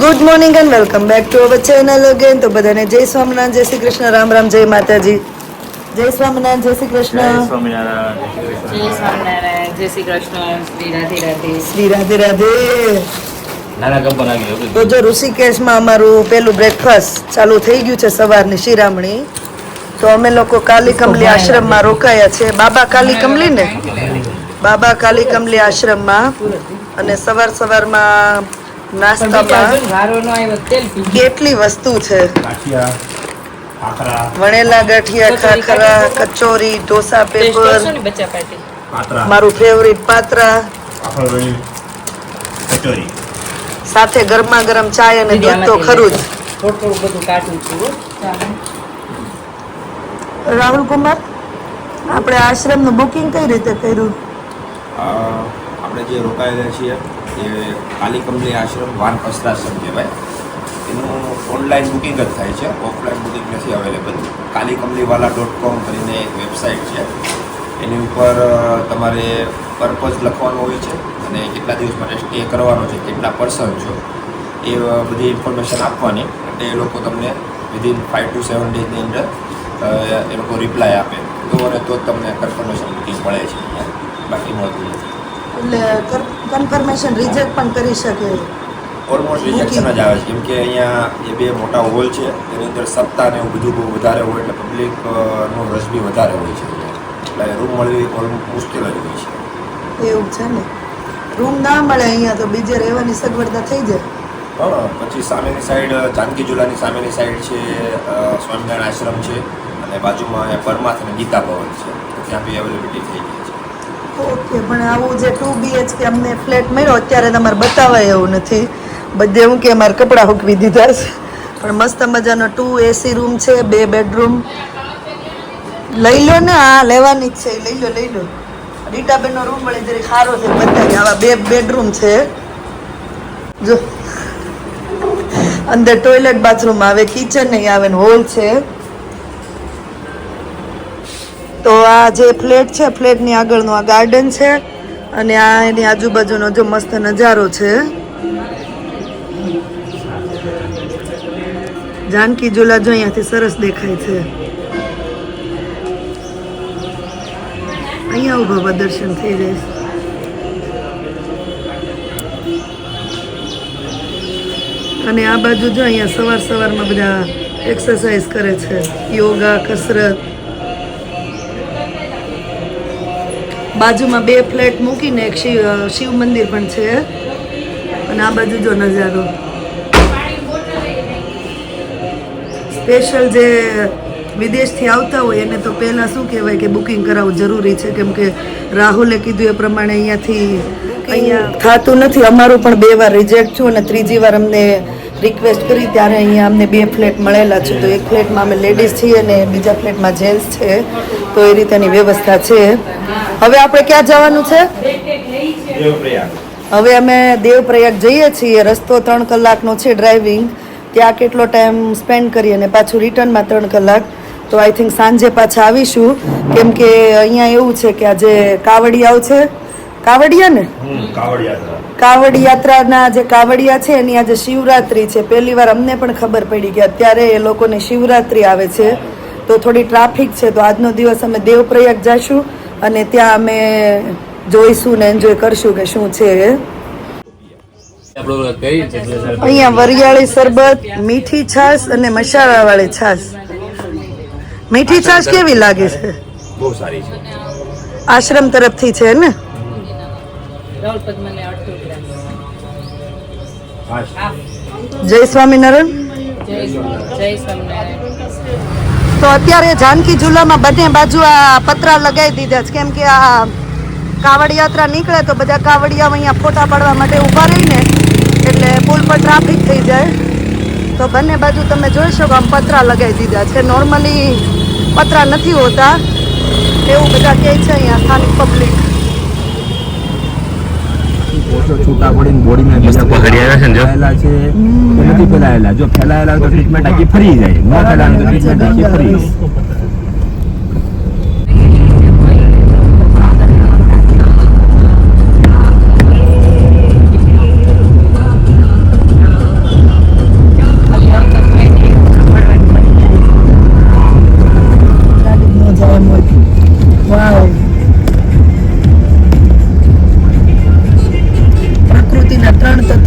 Good morning and welcome back to our channel again. તો બધાને જય સ્વામિનારાયણ, જય શ્રી કૃષ્ણ, રામ રામ, જય માતાજી. જય સ્વામિનારાયણ, જય શ્રી કૃષ્ણ. જય સ્વામિનારાયણ, જય સ્વામિનારાયણ, જય શ્રી કૃષ્ણ, શ્રી રાધે રાધે. શ્રી રાધે રાધે. નાના ગબ્બર આવી ગયો. તો જો ઋષિકેશમાં અમારું પેલું બ્રેકફાસ્ટ ચાલુ થઈ ગયું છે, સવારની શિરામણી. તો અમે લોકો કાલી કમલી આશ્રમમાં રોકાયા છે. બાબા કાલી કમલી ને, બાબા કાલી કમલી આશ્રમમાં. અને સવારમાં નાસ્તામાં વારો નો આવ્યો તેલ પી. કેટલી વસ્તુ છે. ગાંઠિયા, ખાખરા, વણેલા ગાંઠિયા, ખાખરા, કચોરી, ઢોસા, ટેસ્ટ પેપર, કરશો ને બચ્ચા પાર્ટી. પાતરા, મારું ફેવરિટ પાત્રા, પાપડ, કચોરી. સાથે ગરમા ગરમ ચાય અને દૂધ તો ખરું જ. થોડું બધું કાઢું છું હો. રાહુલ કુમાર, આપણે આશ્રમનું બુકિંગ કઈ રીતે કર્યું? આપણે જે રોકાયેલા છીએ એ કાલી કમલી આશ્રમ વાનપ્રસ્થાશ્રમ કહેવાય. એનું ઓનલાઈન બુકિંગ જ થાય છે, ઓફલાઈન બુકિંગ નથી અવેલેબલ. kalikkamliwala.com કરીને એક વેબસાઇટ છે, એની ઉપર તમારે પર્પઝ લખવાનું હોય છે અને કેટલા દિવસ માટે સ્ટે કરવાનો છે, કેટલા પર્સન છો, એ બધી ઇન્ફોર્મેશન આપવાની. એટલે એ લોકો તમને વિધિન 5 to 7 ડેઝની અંદર એ લોકો રિપ્લાય આપે તો અને તો જ તમને કન્ફર્મેશન બુકિંગ મળે છે. બાકી મળતું નથી. એટલે કન્ફર્મેશન રિજેક્ટ પણ કરી શકે. ઓલમોસ્ટ રિજેક્શન જ આવે છે, કેમ કે અહીંયા એ બે મોટા હોલ છે, એની અંદર સપ્તાહ ને એવું બધું બહુ વધારે હોય એટલે પબ્લિકનો રસ બી વધારે હોય છે. એટલે રૂમ મળવી મુશ્કેલ જ હોય છે. એવું છે ને, રૂમ ના મળે અહીંયા તો બીજે રહેવાની સગવડતા થઈ જાય. હા, પછી સામેની સાઈડ જાનકી ઝુલાની સામેની સાઈડ છે સ્વામિનારાયણ આશ્રમ છે અને બાજુમાં પરમાર્થ અને ગીતા ભવન છે, તો ત્યાં બી અવેલેબિલિટી થઈ ગઈ છે. ઓકે, પણ આવું જે 2 BHK અમને ફ્લેટ મળ્યો અત્યારે તમારે બતાવાય એવું નથી. બધે હું કે અમારે કપડાં હૂકવી દીધા છે, પણ મસ્ત મજાનો 2 AC રૂમ છે, 2 બેડરૂમ. લઈ લો ને, આ લેવાની જ છે, લઈ લો. રીટાબેનનો રૂમ વળી જરી સારો છે, બતાવી. આવા 2 બેડરૂમ છે. જો અંદર ટોયલેટ બાથરૂમ આવે, કિચન નહીં આવે, હોલ છે. તો આ જે ફ્લેટ છે, ફ્લેટની આગળનું આ ગાર્ડન છે અને આ એની આજુબાજુનો જો મસ્ત નજારો છે. જાનકી ઝૂલા જો અહીંયાથી સરસ દેખાય છે. અહીંયા ઉભા દર્શન થઈ જાય છે. અને આ બાજુ જો અહીંયા સવારમાં બધા એક્સરસાઇઝ કરે છે, યોગા, કસરત. બાજુમાં 2 ફ્લેટ મૂકીને એક શિવ મંદિર પણ છે. અને આ બાજુ જો નજારો. સ્પેશિયલ જે વિદેશથી આવતા હોય એને તો પહેલાં શું કહેવાય કે બુકિંગ કરાવવું જરૂરી છે, કેમ કે રાહુલે કીધું એ પ્રમાણે અહીંયા થતું નથી. અમારું પણ 2 વાર રિજેક્ટ થયું અને 3જી વાર અમને રિક્વેસ્ટ કરી ત્યારે અહીંયા અમને 2 ફ્લેટ મળેલા છે. તો એક ફ્લેટમાં અમે લેડીઝ છીએ અને બીજા ફ્લેટમાં જેન્ટ્સ છે. તો એ રીતેની વ્યવસ્થા છે. હવે આપણે ક્યાં જવાનું છે? હવે અમે દેવપ્રયાગ જઈએ છીએ. રસ્તો 3 કલાકનો છે ડ્રાઇવિંગ. ત્યાં કેટલો ટાઈમ સ્પેન્ડ કરીએ અને પાછું રિટર્નમાં 3 કલાક. તો આઈ થિંક સાંજે પાછા આવીશું, કેમ કે અહીંયા એવું છે કે આજે કાવડિયાઓ છે, કાવડિયા ને કાવડ યાત્રાના જે કાવડિયા છે એની આજે શિવરાત્રી છે. પહેલી વાર અમને પણ ખબર પડી કે અત્યારે એ લોકોને શિવરાત્રી આવે છે. તો થોડી ટ્રાફિક છે. તો આજનો દિવસ અમે દેવપ્રયાગ જઈશું અને ત્યાં અમે જોઈશું ને એન્જોય કરશું કે શું છે. અહીંયા વરિયાળી શરબત, મીઠી છાશ અને મસાલાવાળી છાશ. મીઠી છાશ કેવી લાગે છે? બહુ સારી છે. આશ્રમ તરફથી છે ને? રાહુલ પદ્મને 8 ગ્લાસ. જય સ્વામિનારાયણ. જય સ્વામિનારાયણ. તો અત્યારે જાનકી ઝૂલામાં બંને બાજુ આ પતરા લગાવી દીધા છે, કેમ કે આ કાવડ યાત્રા નીકળે તો બધા કાવડિયા અહીંયા ફોટા પાડવા માટે ઊભા રહીને એટલે પુલ પર ટ્રાફિક થઈ જાય. તો બંને બાજુ તમે જોઈ શકો આમ પતરા લગાવી દીધા છે. નોર્મલી પતરા નથી હોતા એવું બધા કહે છે અહીંયા સ્થાનિક પબ્લિક. છૂટા પડીને બોડીમાં ફેલાયેલા છે કે નથી ફેલાયેલા. જો ફેલાયેલા તો ટ્રીટમેન્ટ આખી ફરી જાય, ન ફેલાયેલા તો ટ્રીટમેન્ટ આખી ફરી જાય.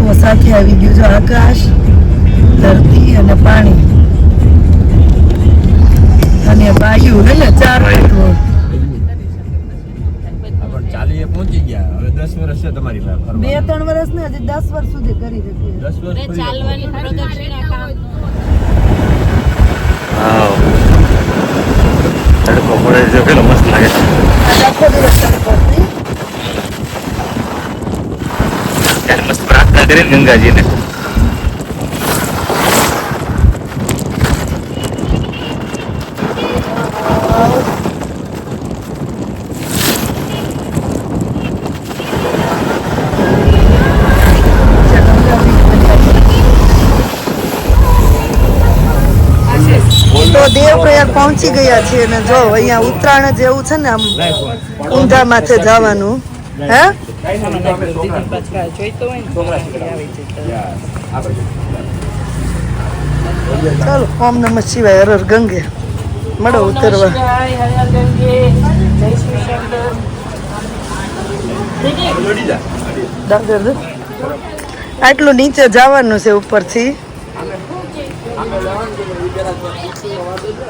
તત્વો સાથે આવી ગયું છે, આકાશ, ધરતી અને પાણી અને વાયુ, હે ને 4 તત્વો. પણ 40 પહોંચી ગયા. હવે 10 વર્ષ છે તમારી પાસે ફરવા. 2-3 વર્ષ ને હજી 10 વર્ષ સુધી કરી શકીએ. 10 વર્ષ ફરી ચાલવાની પ્રદક્ષિણા કામ તડકો પડે છે, કેટલો મસ્ત લાગે છે. આજ આખો દિવસ તડકો જ નહીં. ત્યારે મસ્ત પ્રાર્થના કરીને ગંગાજીને. તો દેવપ્રયાગ પહોંચી ગયા છીએ અને જો અહીંયા ઉત્તરાયણ જેવું છે ને, આમ ઊંધા માથે જવાનું. હે ચાલો, ઓમ નમઃ શિવાય, હર હર ગંગે, મળો ઉતરવા. દાદર આટલું નીચે જવાનું છે ઉપરથી.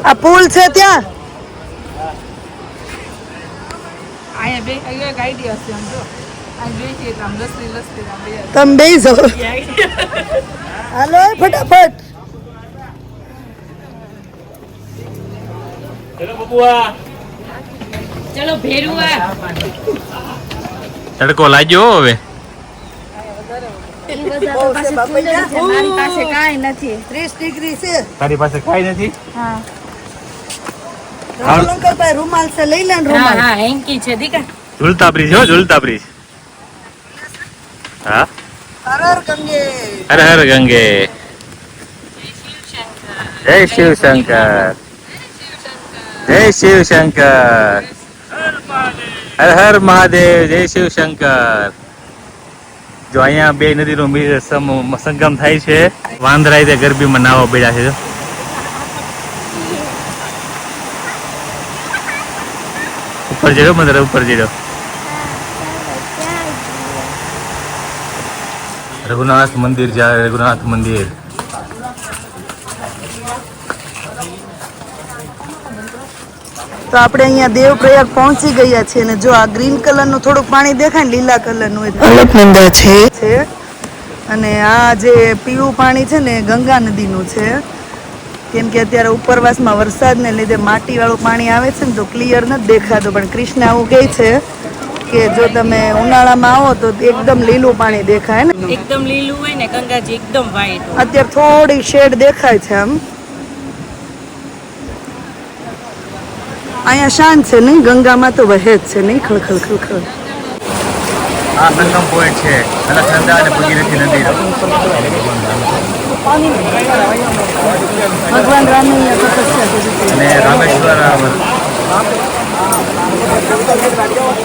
આ પુલ છે ત્યાં. તમે બે જાઓ, હાલો ફટાફટ. ચલો ભેરુઆ તડકો લાગ્યો હવે. મારી પાસે કાંઈ નથી. 30 ડિગ્રી છે. તારી પાસે કાંઈ નથી. હા રામલંકરભાઈ રૂમાલ છે, લઈ લે ને હા રૂમાલ. હા હેન્કી છે દીકા. ઝૂલતા બ્રિજ હો, ઝૂલતા બ્રિજ. હા, હર હર ગંગે. હર હર ગંગે. જય શિવ શંકર, જય શિવ શંકર, હર હર મહાદેવ, જય શિવ શંકર. જો અહીંયા બે નદીનો સંગમ થાય છે. વાંદરા તે ગરબીમાં નાવા પડ્યા છે. જો ઉપર જજો, મંદિર ઉપર જજો. રઘુનાથ મંદિર જાય, રઘુનાથ મંદિર. તો આપણે અહીંયા દેવપ્રયાગ પહોંચી ગયા છીએ અને જો આ ગ્રીન કલરનું થોડુંક પાણી દેખાય ને, લીલા કલરનું અલકનંદા છે. અને આ જે પીળું પાણી છે ને, ગંગા નદીનું છે. કેમ કે અત્યારે ઉપરવાસમાં વરસાદને લીધે માટીવાળું પાણી આવે છે ને, તો ક્લિયર નથી દેખાતું. પણ કૃષ્ણ આવું કહે છે કે જો તમે ઉનાળામાં આવો તો એકદમ લીલું પાણી દેખાય ને. એકદમ લીલું હોય ને ગંગાજી, એકદમ વ્હાઈટ. અત્યારે થોડી શેડ દેખાય છે આમ. અહીંયા શાંત છે નહીં, ગંગામાં તો વહે જ છે નહીં, ખળખળ ખળખળ. આ સંગમ પોઈન્ટ છે અલકનંદા અને ભગીરથી નદીનો. ભગવાન રામે અહીંયા તપસ્યા કરી હતી. અને રામેશ્વર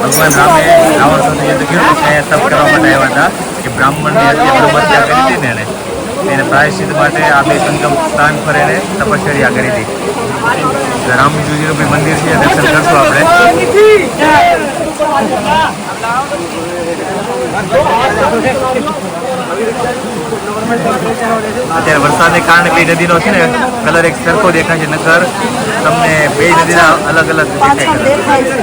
ભગવાન રામે રાવણ સાથે યુદ્ધ કર્યું છે. અહીંયા તપ કરવા માટે આવ્યા હતા કે બ્રાહ્મણની હત્યા બ્રહ્મહત્યા કરી હતી ને એને પ્રાયશ્ચિત માટે આ બે સંગમ સ્થાન પર એને તપશ્ચર્યા કરી હતી. રામજીનું બી મંદિર છે, દર્શન કરશું આપણે. અત્યારે વરસાદને કારણે બે નદીનો છે ને કલર એક સરખો દેખાય છે, નકર તમને બે નદીના અલગ અલગ દેખાય. દેખાય છે.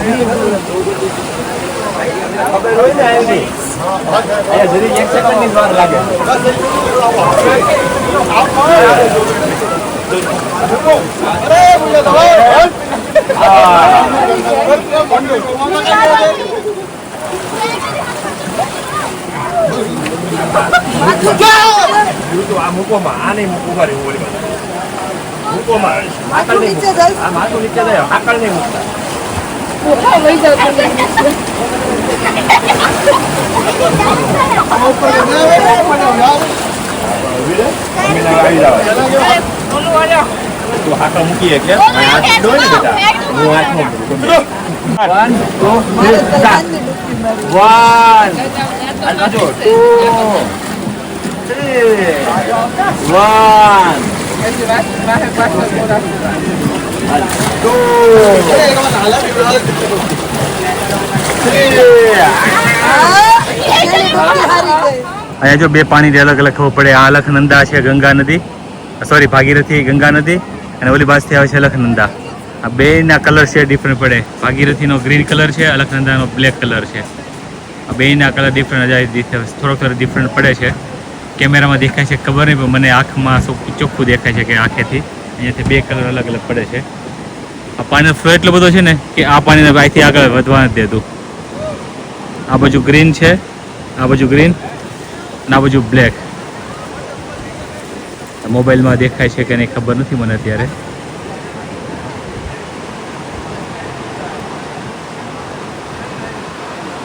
હાથમાં મૂકીએ એટલે હાથ ડોય ને બેટા, હું હાથમાં મૂકું. 1 2 3 અહીંયા જો બે પાણીની અલગ અલગ ખબર પડે. આ અલખનંદા છે ગંગા નદી, સોરી ભાગીરથી ગંગા નદી, અને ઓલી બાજુથી આવે છે અલખનંદા. આ બેના કલર છે ડિફરન્ટ પડે. ભાગીરથીનો ગ્રીન કલર છે, અલખનંદાનો બ્લેક કલર છે. આ બેના કલર ડિફરન્ટ થોડોક ડિફરન્ટ પડે છે. કેમેરામાં દેખાય છે ખબર નહીં, પણ મને આંખમાં ચોખ્ખું દેખાય છે કે આંખેથી અહીંયાથી બે કલર અલગ અલગ પડે છે. આ પાણીનો ફ્લો એટલો બધો છે ને કે આ પાણીને અહીંથી આગળ વધવા નથી દેતું. આ બાજુ ગ્રીન છે, આ બાજુ ગ્રીન, અને આ બાજુ બ્લેક. મોબાઈલમાં દેખાય છે કે નહીં ખબર નથી મને અત્યારે.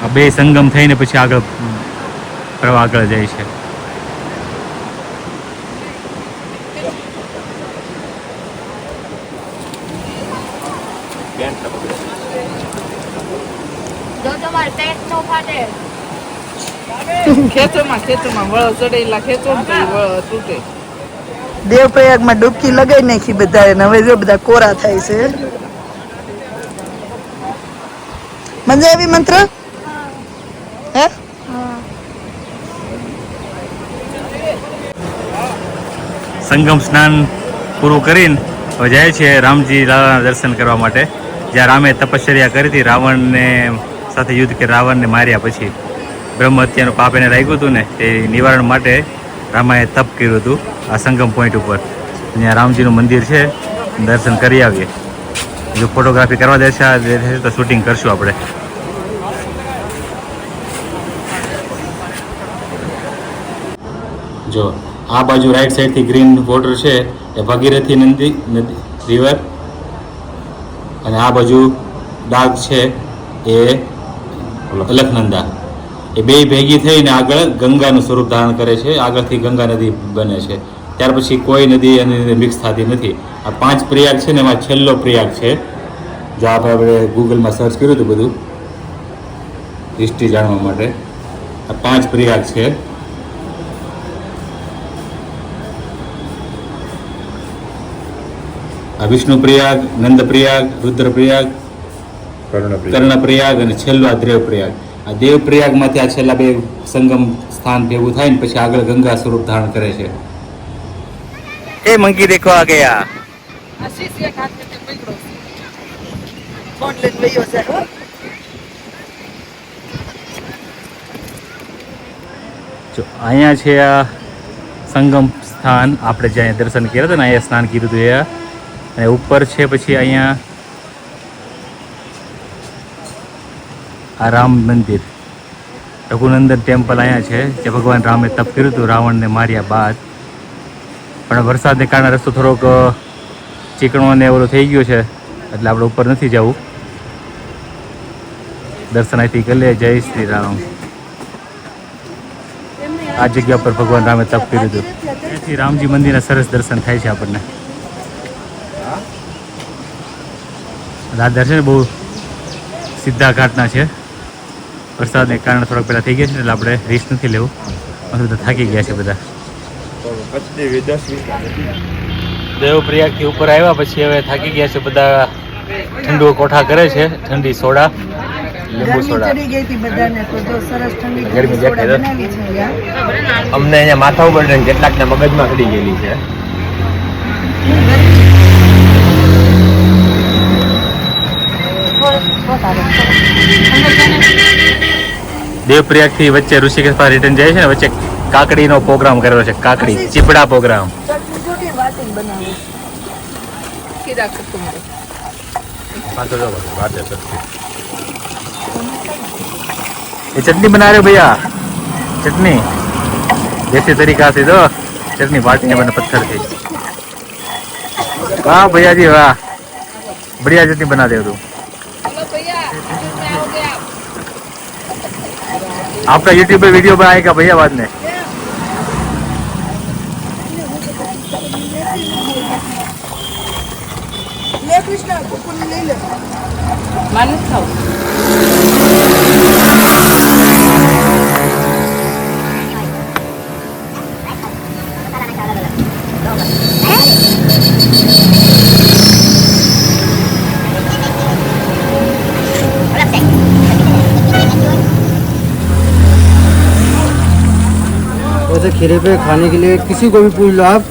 આ બે સંગમ થઈને પછી આગળ પ્રવાહ આગળ જાય છે. ખેતરમાં વળો ચડેલા ખેતો વળો તૂટે. દેવપ્રયાગમાં ડૂબકી લગાઈ નાખી બધાએ, ને હવે જો બધા કોરા થાય છે. મજા આવી મંત્ર? હે? સંગમ સ્નાન પૂરું કરીને હવે જાય છે રામજી લાલાના દર્શન કરવા માટે. જ્યાં રામે તપશ્ચર્યા કરી હતી રાવણને સાથે યુદ્ધ કે રાવણને માર્યા પછી બ્રહ્મ હત્યાનું પાપ એને લાગ્યું હતું ને, તે નિવારણ માટે રામાએ તપ કર્યું હતું આ સંગમ પોઈન્ટ ઉપર. ત્યાં રામજીનું મંદિર છે, દર્શન કરી આવીએ. જો ફોટોગ્રાફી કરવા દેશે તો શૂટિંગ કરશું આપણે. જો આ બાજુ રાઈટ સાઈડથી ગ્રીન વોટર છે એ ભાગીરથી નદી રિવર, અને આ બાજુ ડાર્ક છે એ અલખનંદા. એ બે ભેગી થઈને આગળ ગંગાનું સ્વરૂપ ધારણ કરે છે. આગળથી ગંગા નદી બને છે. ત્યાર પછી કોઈ નદી એની અંદર મિક્સ થતી નથી. આ 5 પ્રયાગ છે ને એમાં છેલ્લો પ્રયાગ છે. જો આપણે ગૂગલમાં સર્ચ કર્યું હતું બધું હિસ્ટ્રી જાણવા માટે. આ 5 પ્રયાગ છે. આ વિષ્ણુ પ્રયાગ, નંદ પ્રયાગ, રુદ્ર પ્રયાગ, કર્ણ પ્રયાગ, અને છેલ્લો આ દેવ પ્રયાગ. આ દેવ પ્રયાગમાંથી આ છેલ્લા બે સંગમ સ્થાન ભેગું થાય ને પછી આગળ ગંગા સ્વરૂપ ધારણ કરે છે. એ મંકી દેખો આ ગયા. જો અહીંયા છે આ સંગમ સ્થાન. આપણે જ્યાં દર્શન કર્યા હતા ને અહીંયા સ્નાન કર્યું હતું એ, અને ઉપર છે પછી અહીંયા આ રામ મંદિર, રઘુનંદન ટેમ્પલ અહીંયા છે, જે ભગવાન રામે તપ કર્યું હતું રાવણને માર્યા બાદ. પણ વરસાદને કારણે રસ્તો થોડોક ચીકણો ને ઓલો થઈ ગયો છે, એટલે આપણે ઉપર નથી જવું. દર્શન અહીંથી કરી લે. જય શ્રી રામ. આ જગ્યા પર ભગવાન રામે તપ કર્યું હતું. અહીંથી રામજી મંદિરના સરસ દર્શન થાય છે આપણને. દાદર છે ને બહુ સીધા ઘાટના છે. વરસાદને કારણે થોડાક પહેલાં થઈ ગયા છે, એટલે આપણે રિસ્ક નથી લેવું. બધા થાકી ગયા છે બધા. દેવપ્રયાગથી ઉપર આવ્યા પછી હવે થાકી ગયા છે બધા. ઠંડુ કોઠા કરે છે, ઠંડી સોડા, લીંબુ સોડા. ગરમી દેખાય તો અમને અહીંયા માથા ઉપર કેટલાકના મગજમાં ચડી ગયેલી છે. દેવપ્રયાગથી વચ્ચે ઋષિકેશ પાસે રિટર્ન જાય છે ને, વચ્ચે કાકડીનો પ્રોગ્રામ કરેલો છે. કાકડી ચીપડા પ્રોગ્રામ. ये चटनी बना रहे हो भैया? चटनी देसी तरीका से दो. चटनी बाटी बने पत्थर की. वाह भैया जी वाह, बढ़िया चटनी बना दे तू. आपका यूट्यूब पे वीडियो बनाएगा भैया बाद में. ले कृष्णा कुकुन ले ले. માનું ખાવ जैसे खीरे पे खाने के लिए किसी को भी पूछ लो आप,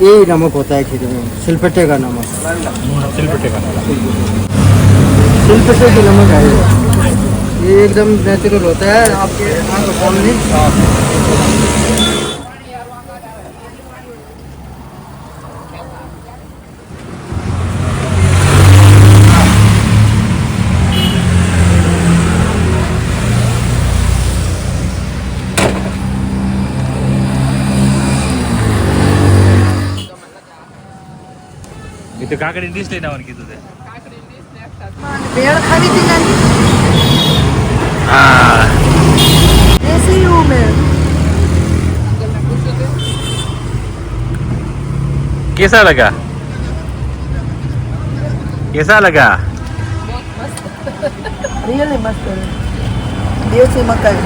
यही नमक होता है खीरे में, सिलपट्टे का नमक। सिलपट्टे की नमक है ये एकदम नेचुरल होता है आपके आंखों सामने। એ તો કાકડી ડીશ લઈને આવવાનું કીધું છે. ભેળ ખાવી હતી નાની હા ऐसे ही हूँ मैं कैसा लगा कैसा लगा रियली मस्त है देसी मकाई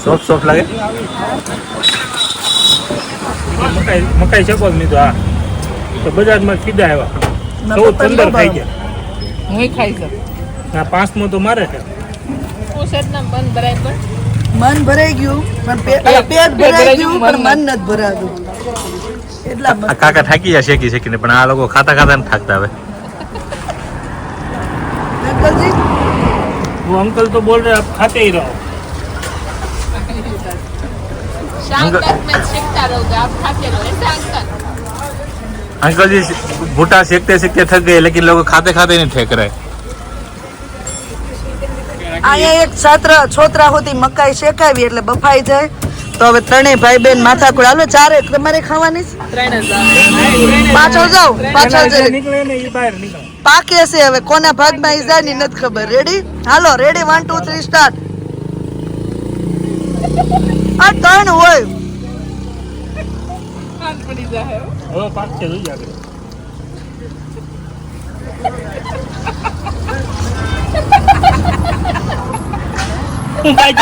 સોફ્ટ સોફ્ટ લાગે મકાઈ શકો જ નહીં તો આ તો બજારમાં સીધા આવ્યા 14-15 ખાઈ ગયા. હું ખાઈ શકું આ 5મો તો મારે છે. મન ભરાઈ ગયું પણ પેટ ભરાઈ ગયું પણ મન નથી ભરાતું એટલા આ કાકા થાકી જાય શેકી શેકીને પણ આ લોકો ખાતા ખાતા ને થાકતા હવે અંકલજી वो अंकल तो बोल रहे आप खाते ही रहो. अंकल जी भुट्टा सेकते सेकते थक गए लेकिन लोग खाते खाते नहीं ठेक रहे. અહીંયા એક છોતરા હોતી મકાઈ શેકાવી એટલે બફાઈ જાય તો હવે ત્રણેય ભાઈ બેન માથાકૂટ હાલો ચારે તમારે ખાવાની છે? પાછળ જાઓ પાછળ જઈ निकले नहीं ये बाहर निकल. પાકે છે હવે કોના ભાગમાં ઈ જાય ની નથી ખબર રેડી હાલો રેડી 1 2 3 સ્ટાર્ટ આ ટર્ન હોય હવે પાક છે જોઈ આગળ.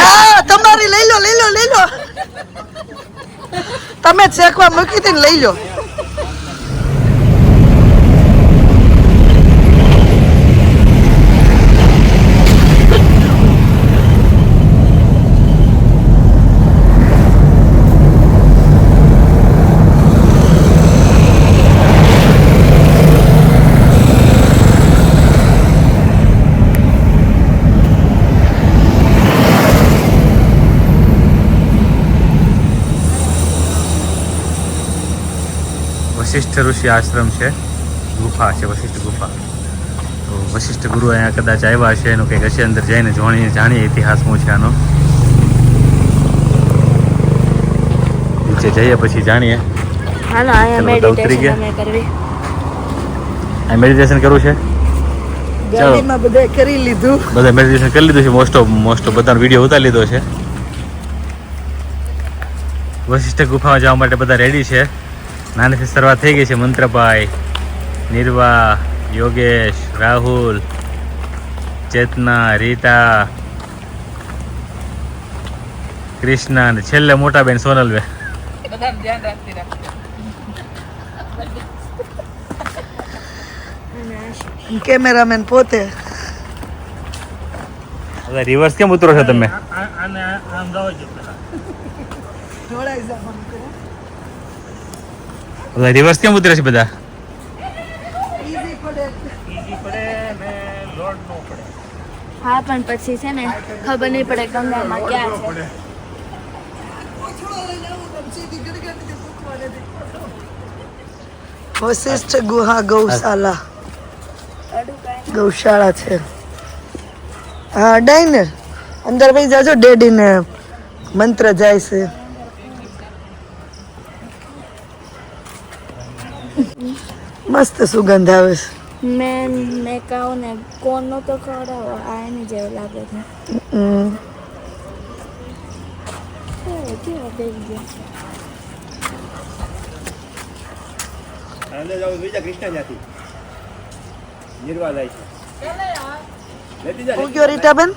આ તમારી લઈ લો તમે જ શેકવા મૂકી હતી ને લઈ લો વશિષ્ઠ ઋષિ આશ્રમ છે ગુફા છે વશિષ્ઠ ગુફા તો વશિષ્ઠ ગુરુ અહીંયા કદાચ આવ્યા છે એનું કંઈક હશે અંદર જઈને જાણીએ ઇતિહાસ શું છે આનો નીચે જઈએ પછી જાણીએ હાલો અહીંયા ચલો, બધા ઉતરી ગયા? મેડિટેશન અમે કરવી. આ મેડિટેશન કરવું છે ગાડીમાં બધાય કરી લીધું બધા મેડિટેશન કરી લીધું છે મોસ્ટ ઓફ બધાનો વિડીયો ઉતારી લીધો છે વશિષ્ઠ ગુફામાં જવા માટે બધા રેડી છે નાનેથી શરૂઆત થઈ ગઈ છે મંત્રભાઈ નિર્વા યોગેશ રાહુલ ચેતના રીતા કૃષ્ણા અને છેલ્લે મોટા બેન સોનલબેન બધા ધ્યાન રાખતી રાખ કેમેરામેન પોતે હવે રિવર્સ કેમ ઉતરો છો તમે આને આમ જાવ જો પેલા. જોડાઈ જા હવે રિવર્સ કેમ ઉતરે છે બધા ઈઝી પડે ઈઝી પડે ને લોડ નો પડે. હા પણ પછી છે ને ખબર નહીં પડે ગંગામાં ક્યાં છે. વશિષ્ઠ ગુહા ગૌશાલા ગૌશાળા છે હા અડાઈ ને અંદર ભાઈ જાજો ડેડી ને મંત્ર જાય છે મસ્ત સુગંધ આવે છે મેં કહું ને કોણનો તો ખવડાવો આ એની જેવું લાગે છે. હમ. કેવા બેસી ગયા. અંદર જાવ બીજા કૃષ્ણ જાતિ નિર્વા જાય છે લેતી જા હું કયો રીટાબેન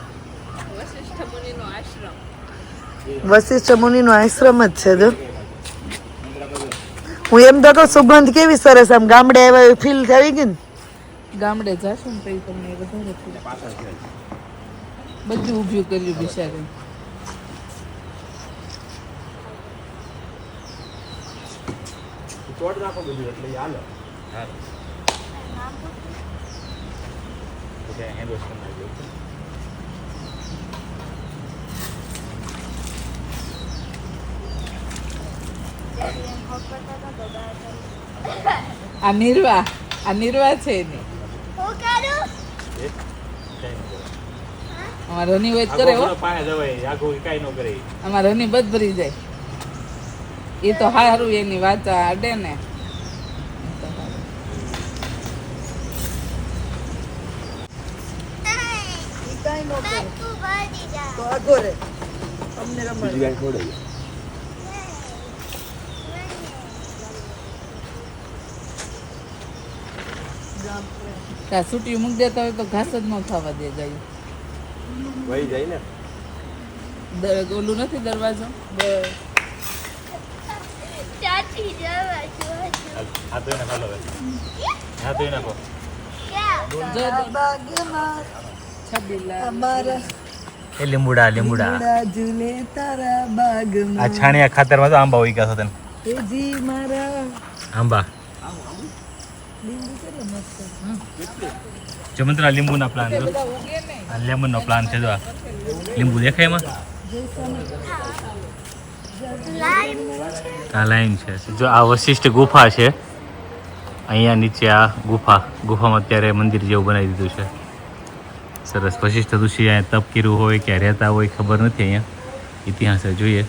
વશિષ્ઠ મુનિનો આશ્રમ જ છે જો હું એમ તો કહું સુગંધ કેવી સરસ આમ ગામડે આવ્યા ફીલ થઈ ગઈ ને. ગામડે જશો ને પછી તમને વધારે feel. બધું ઊભું કર્યું બિચારી. તોડ નાખો બધું એટલે ઈ હાલે. આ નિર્વા છે એની. અમારે રની વેત કરે હો. અમારે રની બધ ભરી જાય. એ તો હારું એની વાત આડે ને. તો આગો રે અમને રમાડ. બીજું કાંઈ ખવડાવીએ. ત્યાં છૂટી મૂકી દેતા હોય તો ઘાસ જ ન ખાવા દે જાય. વહી જાય ને. ઓલું નથી દરવાજો. એ લીંબુડા ઝૂલે તારા બાગમાં આ છાણિયા ખાતરમાં તો આંબા ઉગ્યા છે તને જી મારા આંબા જો મંત્ર લીંબુના પ્લાન જો આ લેમનનો પ્લાન છે જો આ લીંબુ દેખાય એમાં આ લાઈન છે જો આ વશિષ્ઠ ગુફા છે અહીંયા નીચે આ ગુફામાં અત્યારે મંદિર જેવું બનાવી દીધું છે સરસ વશિષ્ઠ ઋષિ અહીંયા તપ કર્યું હોય કે રહેતા હોય ખબર નથી અહીંયા ઇતિહાસ જોઈએ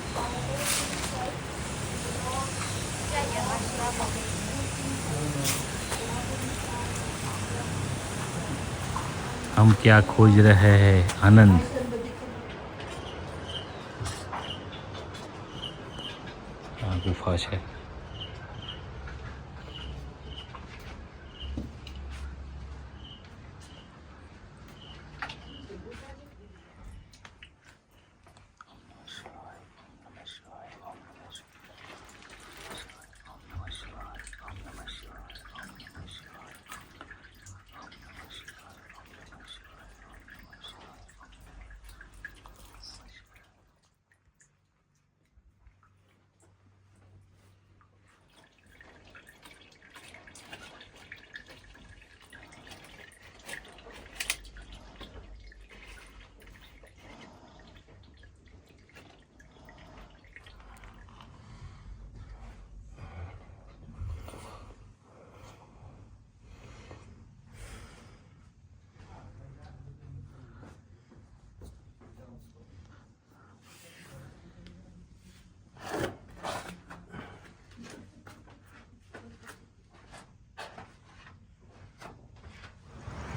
हम क्या खोज रहे हैं आनंद આ ગુફા છે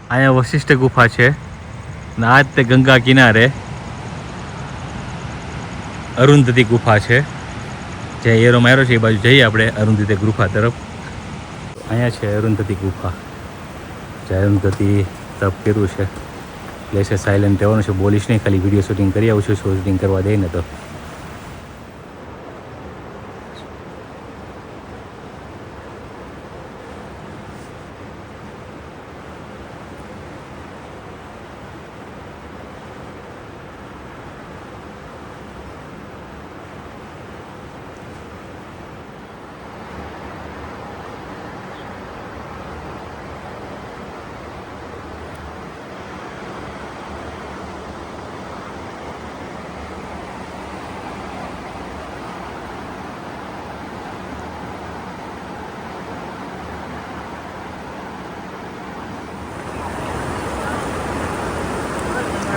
અહીંયા વશિષ્ઠ ગુફા છે ને આ જ તે ગંગા કિનારે અરુંધતી ગુફા છે જે એરો માર્યો છે એ બાજુ જઈએ આપણે અરુંધતી ગુફા તરફ અહીંયા છે અરુંધતી ગુફા જે અરુંધતી તપ કર્યું છે એટલે છે સાયલેન્ટ રહેવાનું છે બોલીશ નહીં ખાલી વિડીયો શૂટિંગ કરી આવું છું શૂટિંગ કરવા દે ને તો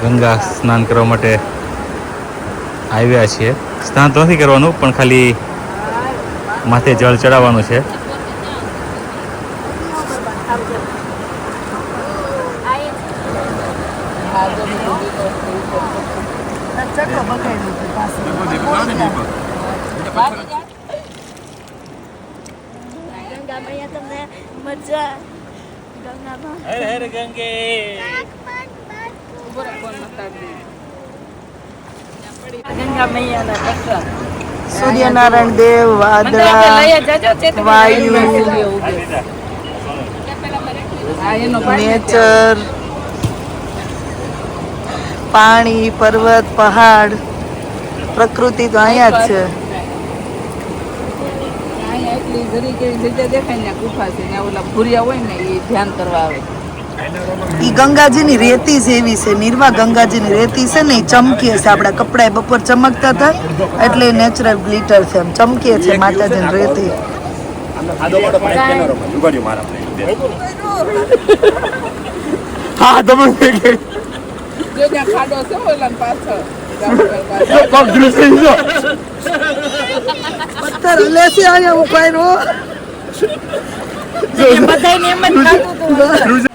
ગંગા સ્નાન કરવા માટે આવ્યા છીએ સ્નાન તો નથી કરવાનું પણ ખાલી માથે જળ ચડાવવાનું છે ગંગા મૈયા તમને મજા ગંગામાં હર હર ગંગે ગંગા મૈયાના કટરા સૂર્યનારાયણ દેવ, વાદળા, વાયુ, નેચર, પાણી, પર્વત, પહાડ, પ્રકૃતિ તો અહીંયા જ છે. એટલી જરી કેવી જગ્યા દેખાય ને ગુફા છે ને ઓલા ભૂરિયા હોય ને એ ધ્યાન કરવા આવે. ઈ ગંગાજીની રેતી છે એવી છે, નિર્વા ગંગાજીની રેતી છે ને એ ચમકે છે. આપણા કપડા બપોર ચમકતા હતા એટલે નેચરલ ગ્લિટર છે, એમ ચમકે છે માતાજીની રેતી. હા તમે જો ત્યાં ખાડો છે ઓલા પાછળ પથ્થર લેસી આયા ઉપાય રો બધાને એમ જ ખાતું હતું.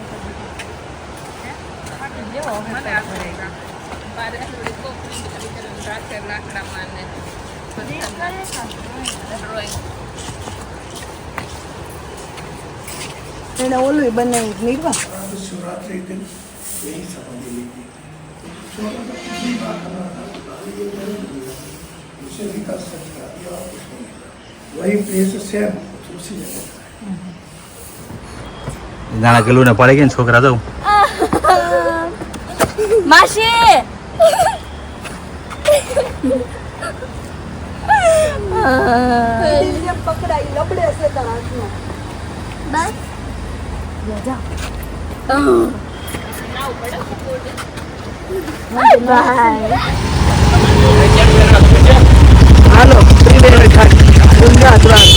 એને ઓલું બનાવી નિર્વા शिवरात्रि दिन यही समाधि ली गई उसे भी कर सकता या वही प्लेस सेम उसी जगह નાના કિલો ને પડી ગઈ ને છોકરા તો માસી પકડાઈ લબડે છે તારા હાથમાં. બસ બાય. હાલો ત્રિવેણી ઘાટ ગંગા દ્વાર.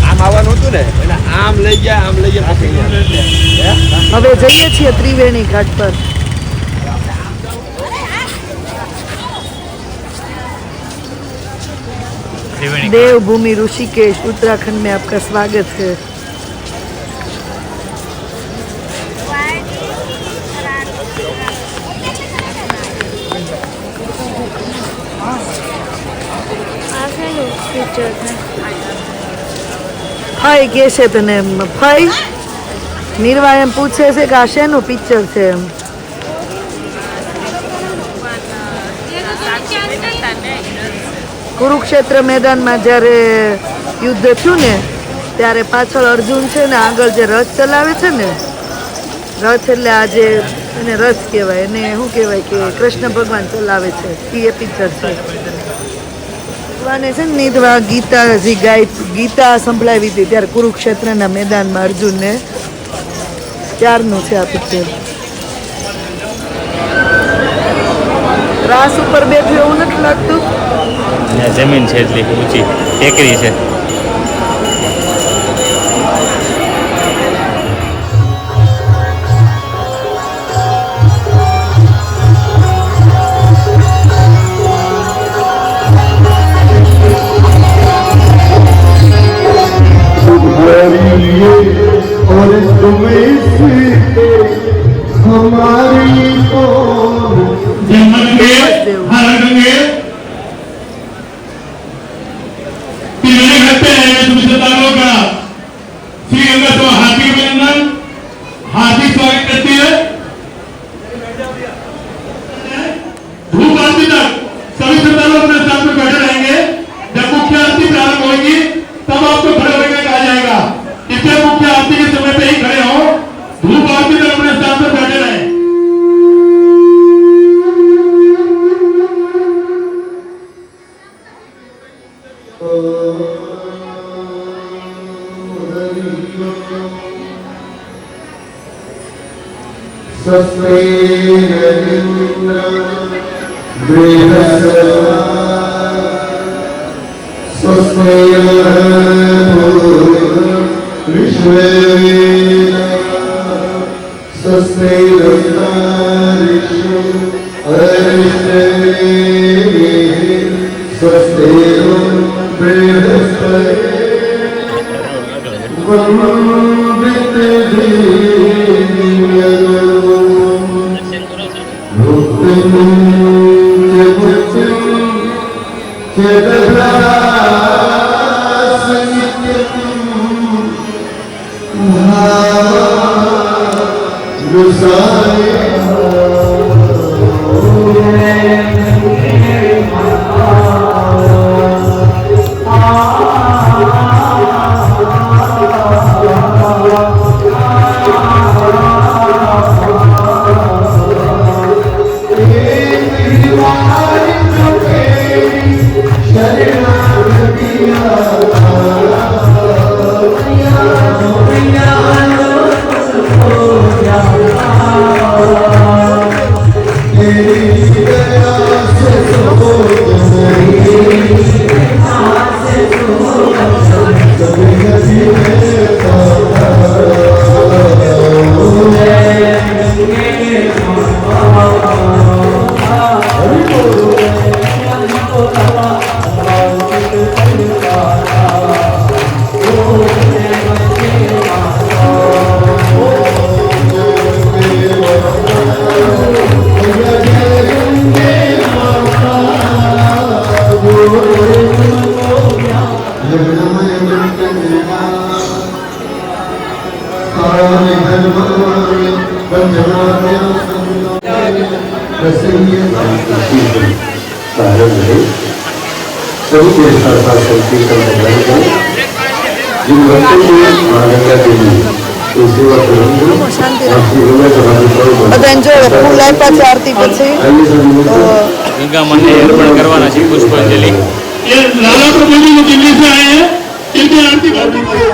આમ આવવાનું હતું ને એટલે આમ લઈ ગયા પછી હવે જઈએ છીએ ત્રિવેણી घाट पर. देवभूमि ऋषिकेश उत्तराखंड में आपका स्वागत है. ફાઈ કે છે તને ફાઈ નિર્વા એમ પૂછે છે કે આ શેનું પિક્ચર છે એમ. કુરુક્ષેત્ર મેદાનમાં જ્યારે યુદ્ધ થયું ને ત્યારે પાછળ અર્જુન છે ને આગળ જે રથ ચલાવે છે ને, રથ એટલે આ જે એને રથ કહેવાય, એને શું કહેવાય કે કૃષ્ણ ભગવાન ચલાવે છે એ પિક્ચર છે. ભગવાને છે ને નિર્વા ગીતા સંભળાવી હતી ત્યારે કુરુક્ષેત્રના મેદાનમાં અર્જુનને, ત્યારનું છે આ પિક્ચર. રાસ ઉપર બેઠું એવું નથી લાગતું. જમીન છે એટલી ઊંચી ટેકરી છે. सभी के साथ साथ संकीर्तन भगवान को जिन बच्चों को मान्यता देगी तो सेवा करेंगे आपकी विवेक हमारे બધાને જો ફૂલ આપ્યા છે આરતી પછી તો ગંગા માને અર્પણ કરવાના છે પુષ્પાંજલિ. ये लाला प्रभु जी जो दिल्ली से आए हैं इनकी आरती करनी है।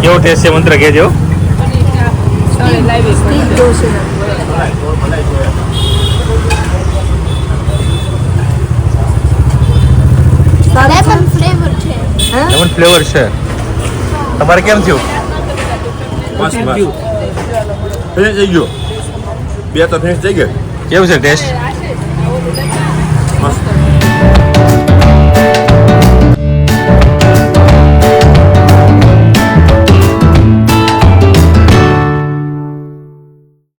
કેવો ટેસ્ટ છે મંત્ર કહેજો. લેમન ફ્લેવર છે. તમારે કેમ થયું? ફિનિશ થઈ ગયો. બે તો ફિનિશ થઈ ગયા. કેવું છે ટેસ્ટ? મસ્ત